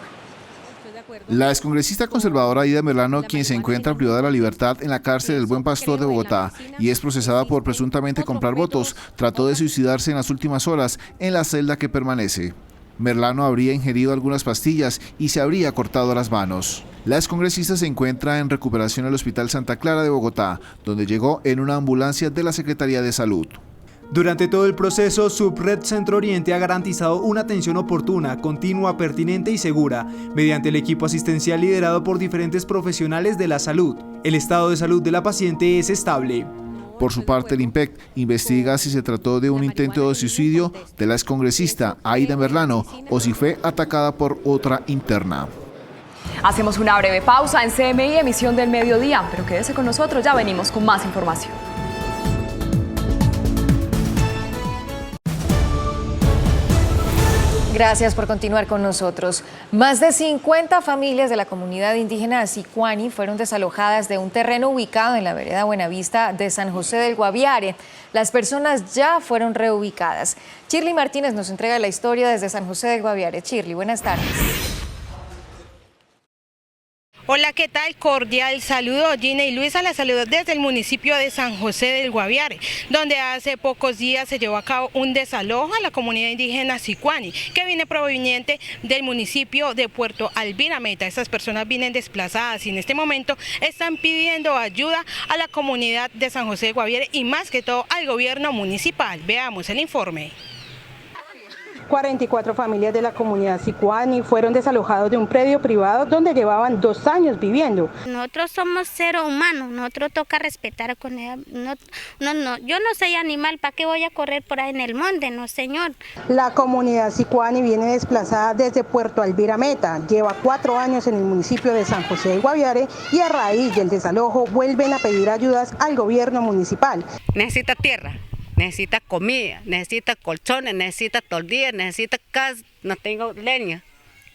La excongresista conservadora Aida Merlano, quien se encuentra privada de la libertad en la cárcel del Buen Pastor de Bogotá y es procesada por presuntamente comprar votos, trató de suicidarse en las últimas horas en la celda que permanece. Merlano habría ingerido algunas pastillas y se habría cortado las manos. La excongresista se encuentra en recuperación en el Hospital Santa Clara de Bogotá, donde llegó en una ambulancia de la Secretaría de Salud. Durante todo el proceso, Subred Centro Oriente ha garantizado una atención oportuna, continua, pertinente y segura, mediante el equipo asistencial liderado por diferentes profesionales de la salud. El estado de salud de la paciente es estable. Por su parte, el IMPEC investiga si se trató de un intento de suicidio de la excongresista Aida Merlano o si fue atacada por otra interna. Hacemos una breve pausa en CMI, emisión del mediodía, pero quédese con nosotros, ya venimos con más información. Gracias por continuar con nosotros. Más de 50 familias de la comunidad indígena Sicuani fueron desalojadas de un terreno ubicado en la vereda Buenavista de San José del Guaviare. Las personas ya fueron reubicadas. Shirley Martínez nos entrega la historia desde San José del Guaviare. Shirley, buenas tardes. Hola, ¿qué tal? Cordial saludo, Gina y Luisa, la saludo desde el municipio de San José del Guaviare, donde hace pocos días se llevó a cabo un desalojo a la comunidad indígena Sicuani, que viene proveniente del municipio de Puerto Alvira Meta. Estas personas vienen desplazadas y en este momento están pidiendo ayuda a la comunidad de San José del Guaviare y más que todo al gobierno municipal. Veamos el informe. 44 familias de la comunidad Sicuani fueron desalojados de un predio privado donde llevaban 2 años viviendo. Nosotros somos seres humanos, nosotros toca respetar con ella. Yo no soy animal, ¿para qué voy a correr por ahí en el monte? No, señor. La comunidad Sicuani viene desplazada desde Puerto Alvira Meta, lleva 4 años en el municipio de San José del Guaviare y a raíz del desalojo vuelven a pedir ayudas al gobierno municipal. Necesita tierra, necesita comida, necesita colchones, necesita tortillas, necesita casa, no tengo leña,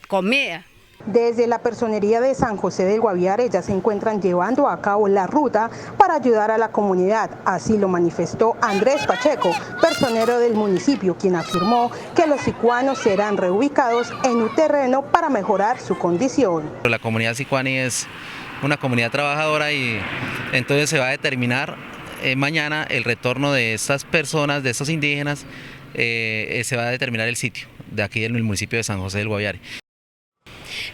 comida. Desde la personería de San José del Guaviare ya se encuentran llevando a cabo la ruta para ayudar a la comunidad. Así lo manifestó Andrés Pacheco, personero del municipio, quien afirmó que los sicuanos serán reubicados en un terreno para mejorar su condición. La comunidad sicuani es una comunidad trabajadora y entonces se va a determinar mañana el retorno de estas personas, de estos indígenas, se va a determinar el sitio de aquí en el municipio de San José del Guaviare.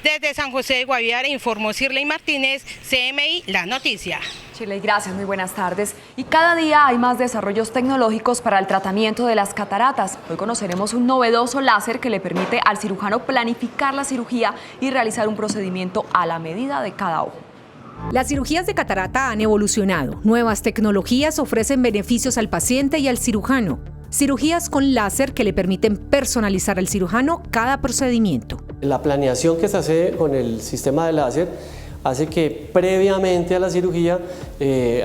Desde San José del Guaviare informó Shirley Martínez, CMI, La Noticia. Shirley, gracias, muy buenas tardes. Y cada día hay más desarrollos tecnológicos para el tratamiento de las cataratas. Hoy conoceremos un novedoso láser que le permite al cirujano planificar la cirugía y realizar un procedimiento a la medida de cada ojo. Las cirugías de catarata han evolucionado. Nuevas tecnologías ofrecen beneficios al paciente y al cirujano. Cirugías con láser que le permiten personalizar al cirujano cada procedimiento. La planeación que se hace con el sistema de láser hace que previamente a la cirugía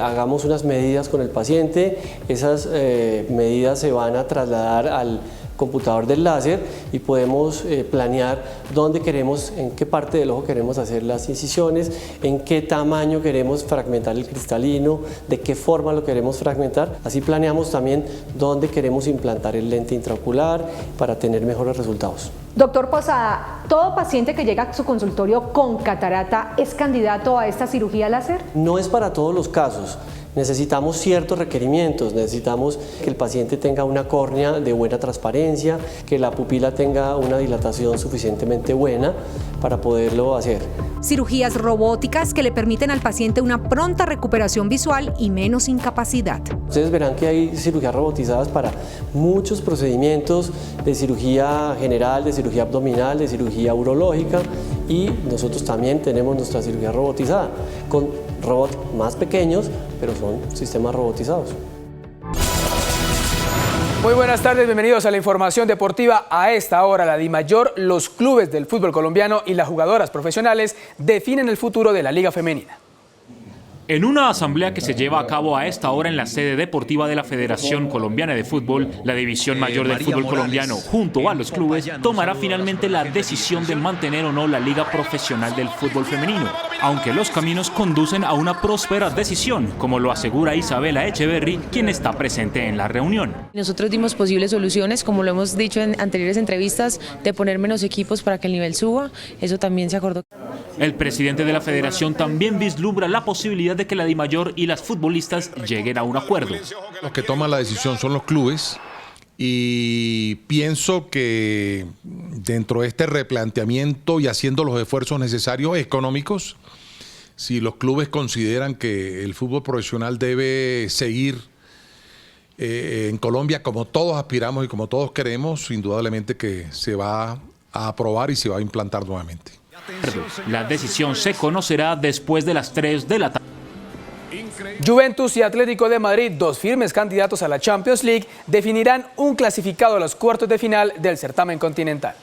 hagamos unas medidas con el paciente. Esas medidas se van a trasladar al computador del láser y podemos planear dónde queremos, en qué parte del ojo queremos hacer las incisiones, en qué tamaño queremos fragmentar el cristalino, de qué forma lo queremos fragmentar. Así planeamos también dónde queremos implantar el lente intraocular para tener mejores resultados. Doctor Posada, ¿todo paciente que llega a su consultorio con catarata es candidato a esta cirugía láser? No es para todos los casos. Necesitamos ciertos requerimientos, necesitamos que el paciente tenga una córnea de buena transparencia, que la pupila tenga una dilatación suficientemente buena para poderlo hacer. Cirugías robóticas que le permiten al paciente una pronta recuperación visual y menos incapacidad. Ustedes verán que hay cirugías robotizadas para muchos procedimientos de cirugía general, de cirugía abdominal, de cirugía urológica y nosotros también tenemos nuestra cirugía robotizada con robots más pequeños, pero son sistemas robotizados. Muy buenas tardes, bienvenidos a la información deportiva. A esta hora, la DIMAYOR, los clubes del fútbol colombiano y las jugadoras profesionales definen el futuro de la Liga Femenina. En una asamblea que se lleva a cabo a esta hora en la sede deportiva de la Federación Colombiana de Fútbol, la División Mayor del Fútbol Colombiano, junto a los clubes, tomará finalmente la decisión de mantener o no la Liga Profesional del Fútbol Femenino, aunque los caminos conducen a una próspera decisión, como lo asegura Isabela Echeverry, quien está presente en la reunión. Nosotros dimos posibles soluciones, como lo hemos dicho en anteriores entrevistas, de poner menos equipos para que el nivel suba, eso también se acordó. El presidente de la federación también vislumbra la posibilidad de que la DIMAYOR y las futbolistas lleguen a un acuerdo. Los que toman la decisión son los clubes y pienso que dentro de este replanteamiento y haciendo los esfuerzos necesarios económicos, si los clubes consideran que el fútbol profesional debe seguir en Colombia como todos aspiramos y como todos queremos, indudablemente que se va a aprobar y se va a implantar nuevamente. La decisión se conocerá después de las 3 de la tarde. Juventus y Atlético de Madrid, dos firmes candidatos a la Champions League, definirán un clasificado a los cuartos de final del certamen continental.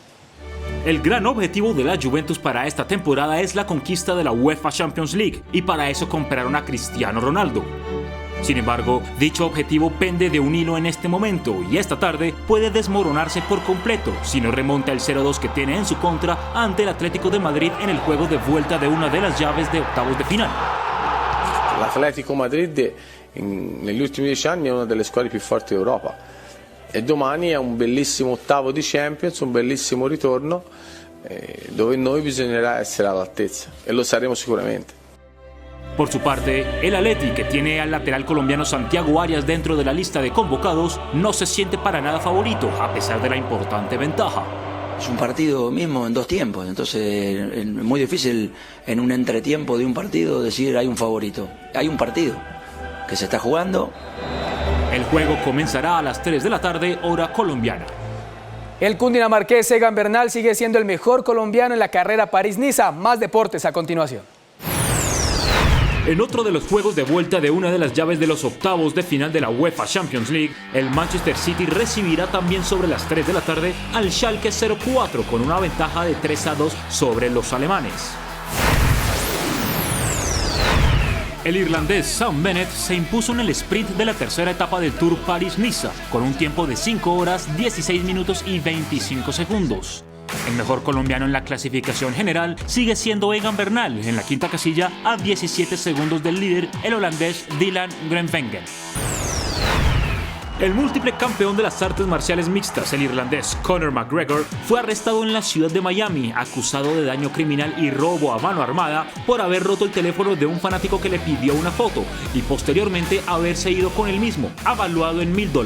El gran objetivo de la Juventus para esta temporada es la conquista de la UEFA Champions League y para eso compraron a Cristiano Ronaldo. Sin embargo, dicho objetivo pende de un hilo en este momento y esta tarde puede desmoronarse por completo si no remonta el 0-2 que tiene en su contra ante el Atlético de Madrid en el juego de vuelta de una de las llaves de octavos de final. L'Atletico Madrid negli ultimi 10 anni è una delle squadre più forti d'Europa e domani è un bellissimo ottavo di Champions, un bellissimo ritorno dove noi bisognerà essere all'altezza e lo saremo sicuramente. Por su parte, el Atleti, que tiene al lateral colombiano Santiago Arias dentro de la lista de convocados, no se siente para nada favorito, a pesar de la importante ventaja. Es un partido mismo en dos tiempos, entonces es muy difícil en un entretiempo de un partido decir hay un favorito. Hay un partido que se está jugando. El juego comenzará a las 3 de la tarde, hora colombiana. El cundinamarqués Egan Bernal sigue siendo el mejor colombiano en la carrera París-Niza. Más deportes a continuación. En otro de los juegos de vuelta de una de las llaves de los octavos de final de la UEFA Champions League, el Manchester City recibirá también sobre las 3 de la tarde al Schalke 04 con una ventaja de 3-2 sobre los alemanes. El irlandés Sam Bennett se impuso en el sprint de la tercera etapa del Tour París-Niza con un tiempo de 5 horas, 16 minutos y 25 segundos. El mejor colombiano en la clasificación general sigue siendo Egan Bernal en la quinta casilla a 17 segundos del líder, el holandés Dylan Groenewegen. El múltiple campeón de las artes marciales mixtas, el irlandés Conor McGregor, fue arrestado en la ciudad de Miami, acusado de daño criminal y robo a mano armada por haber roto el teléfono de un fanático que le pidió una foto y posteriormente haberse ido con el mismo, avaluado en $1,000.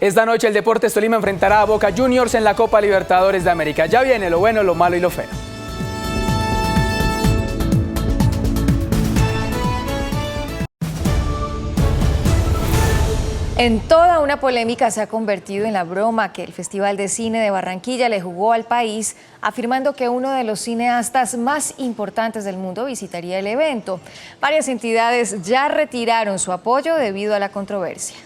Esta noche el Deportes Tolima enfrentará a Boca Juniors en la Copa Libertadores de América. Ya viene lo bueno, lo malo y lo feo. En toda una polémica se ha convertido en la broma que el Festival de Cine de Barranquilla le jugó al país, afirmando que uno de los cineastas más importantes del mundo visitaría el evento. Varias entidades ya retiraron su apoyo debido a la controversia.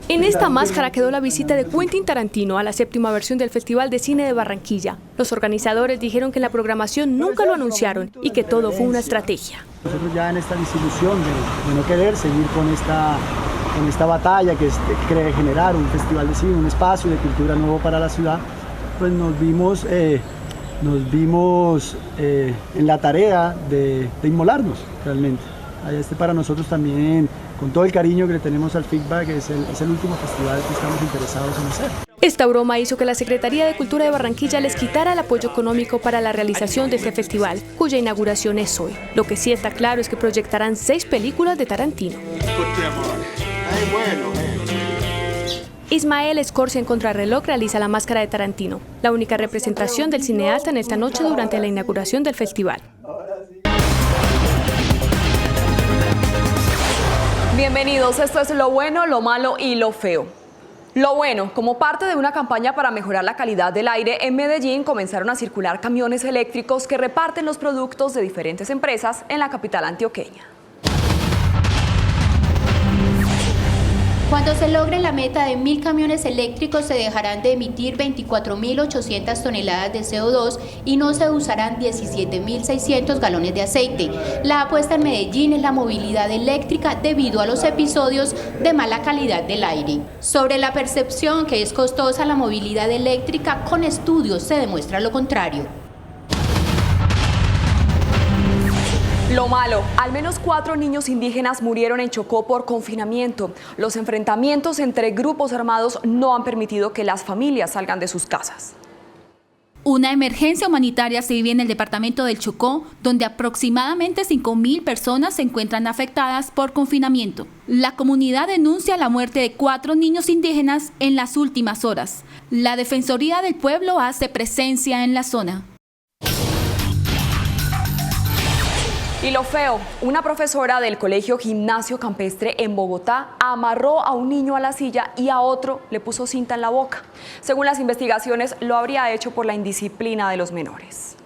En esta máscara quedó la visita de Quentin Tarantino a la 7ª versión del Festival de Cine de Barranquilla. Los organizadores dijeron que en la programación nunca lo anunciaron y que todo fue una estrategia. Nosotros ya en esta desilusión de no querer seguir con esta batalla que es generar un festival de cine, un espacio de cultura nuevo para la ciudad, pues nos vimos en la tarea de inmolarnos realmente. Para nosotros también, con todo el cariño que le tenemos al feedback, es el último festival que estamos interesados en hacer. Esta broma hizo que la Secretaría de Cultura de Barranquilla les quitara el apoyo económico para la realización de este festival, cuya inauguración es hoy. Lo que sí está claro es que proyectarán 6 películas de Tarantino. Ismael Escorcia en Contrarreloj realiza la máscara de Tarantino, la única representación del cineasta en esta noche durante la inauguración del festival. Bienvenidos, esto es lo bueno, lo malo y lo feo. Lo bueno, como parte de una campaña para mejorar la calidad del aire, en Medellín comenzaron a circular camiones eléctricos que reparten los productos de diferentes empresas en la capital antioqueña. Cuando se logre la meta de 1.000 camiones eléctricos, se dejarán de emitir 24.800 toneladas de CO2 y no se usarán 17.600 galones de aceite. La apuesta en Medellín es la movilidad eléctrica debido a los episodios de mala calidad del aire. Sobre la percepción que es costosa la movilidad eléctrica, con estudios se demuestra lo contrario. Lo malo, al menos 4 niños indígenas murieron en Chocó por confinamiento. Los enfrentamientos entre grupos armados no han permitido que las familias salgan de sus casas. Una emergencia humanitaria se vive en el departamento del Chocó, donde aproximadamente 5.000 personas se encuentran afectadas por confinamiento. La comunidad denuncia la muerte de 4 niños indígenas en las últimas horas. La Defensoría del Pueblo hace presencia en la zona. Y lo feo, una profesora del Colegio Gimnasio Campestre en Bogotá amarró a un niño a la silla y a otro le puso cinta en la boca. Según las investigaciones, lo habría hecho por la indisciplina de los menores.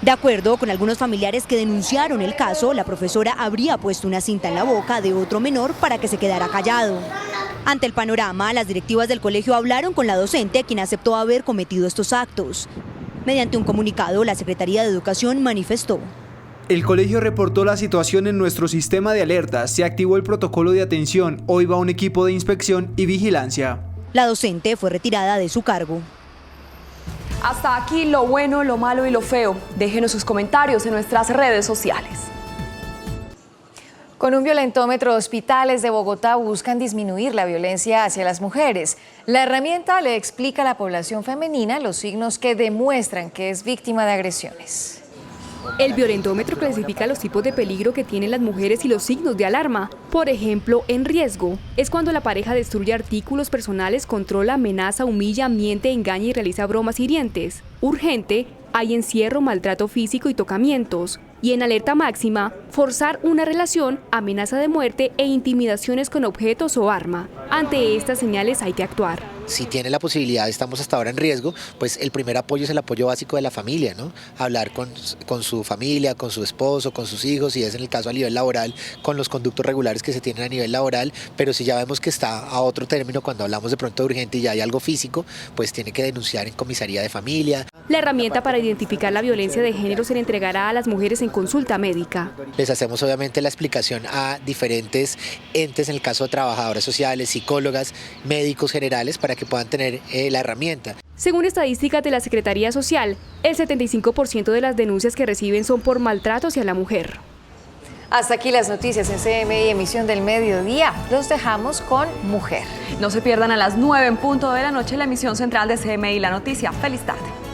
De acuerdo con algunos familiares que denunciaron el caso, la profesora habría puesto una cinta en la boca de otro menor para que se quedara callado. Ante el panorama, las directivas del colegio hablaron con la docente, quien aceptó haber cometido estos actos. Mediante un comunicado, la Secretaría de Educación manifestó: el colegio reportó la situación en nuestro sistema de alertas, se activó el protocolo de atención, hoy va un equipo de inspección y vigilancia. La docente fue retirada de su cargo. Hasta aquí lo bueno, lo malo y lo feo. Déjenos sus comentarios en nuestras redes sociales. Con un violentómetro, hospitales de Bogotá buscan disminuir la violencia hacia las mujeres. La herramienta le explica a la población femenina los signos que demuestran que es víctima de agresiones. El violentómetro clasifica los tipos de peligro que tienen las mujeres y los signos de alarma. Por ejemplo, en riesgo es cuando la pareja destruye artículos personales, controla, amenaza, humilla, miente, engaña y realiza bromas hirientes. Urgente, hay encierro, maltrato físico y tocamientos. Y en alerta máxima, forzar una relación, amenaza de muerte e intimidaciones con objetos o arma. Ante estas señales hay que actuar. Si tiene la posibilidad, estamos hasta ahora en riesgo, pues el primer apoyo es el apoyo básico de la familia, ¿no? Hablar con su familia, con su esposo, con sus hijos, si es en el caso a nivel laboral, con los conductos regulares que se tienen a nivel laboral, pero si ya vemos que está a otro término, cuando hablamos de pronto de urgente y ya hay algo físico, pues tiene que denunciar en comisaría de familia. La herramienta para identificar la violencia de género se le entregará a las mujeres en consulta médica. Les hacemos obviamente la explicación a diferentes entes, en el caso de trabajadoras sociales, psicólogas, médicos generales, para que puedan tener la herramienta. Según estadísticas de la Secretaría Social, el 75% de las denuncias que reciben son por maltrato hacia la mujer. Hasta aquí las noticias en CMI Emisión del Mediodía. Los dejamos con Mujer. No se pierdan a las 9 en punto de la noche la emisión central de CMI La Noticia. Feliz tarde.